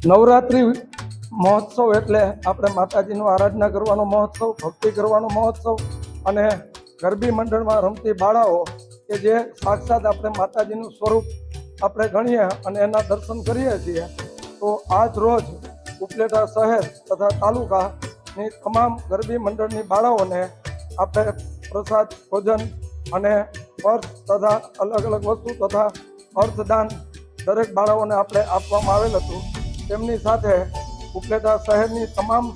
નવરાત્રિ મહોત્સવ એટલે આપણે માતાજીનું આરાધના કરવાનો મહોત્સવ, ભક્તિ કરવાનો મહોત્સવ અને ગરબી મંડળમાં રમતી બાળાઓ કે જે સાક્ષાત આપણે માતાજીનું સ્વરૂપ આપણે ગણીએ અને એના દર્શન કરીએ છીએ. તો આજ રોજ ઉપલેટા શહેર તથા તાલુકાની તમામ ગરબી મંડળની બાળાઓને આપણે પ્રસાદ, ભોજન અને પર્સ તથા અલગ અલગ વસ્તુ તથા અર્થદાન દરેક બાળાઓને આપણે આપવામાં આવેલ હતું. તેમની સાથે ઉપલેટા શહેરની તમામ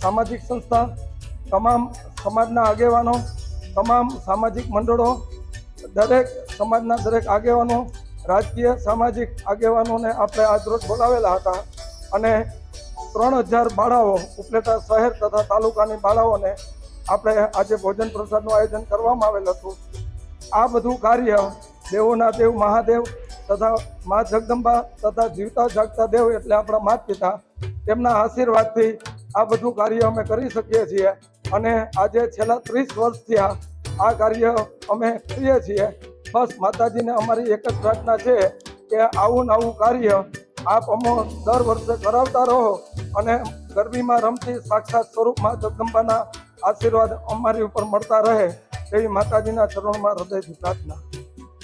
સામાજિક સંસ્થા, તમામ સમાજના આગેવાનો, તમામ સામાજિક મંડળો, દરેક સમાજના દરેક આગેવાનો, રાજકીય સામાજિક આગેવાનોને આપણે આજરોજ બોલાવેલા હતા અને 3000 બાળાઓ ઉપલેટા શહેર તથા તાલુકાની બાળાઓને આપણે આજે ભોજન પ્રસાદનું આયોજન કરવામાં આવેલ હતું. આ બધું કાર્ય દેવોના દેવ મહાદેવ તથા મા જગદંબા તથા જીવતા જાગતા દેવ એટલે આપણા માતા પિતા, તેમના આશીર્વાદથી આ બધું કાર્ય અમે કરી શકીએ છીએ અને આજે છેલ્લા 30 વર્ષથી આ કાર્ય અમે કરીએ છીએ. બસ માતાજીને અમારી એક જ પ્રાર્થના છે કે આવું ને આવું કાર્ય આપ અમો દર વર્ષે કરાવતા રહો અને ગરબીમાં રમતી સાક્ષાત સ્વરૂપમાં જગદંબાના આશીર્વાદ અમારી ઉપર મળતા રહે એવી માતાજીના ચરણોમાં હૃદયથી પ્રાર્થના.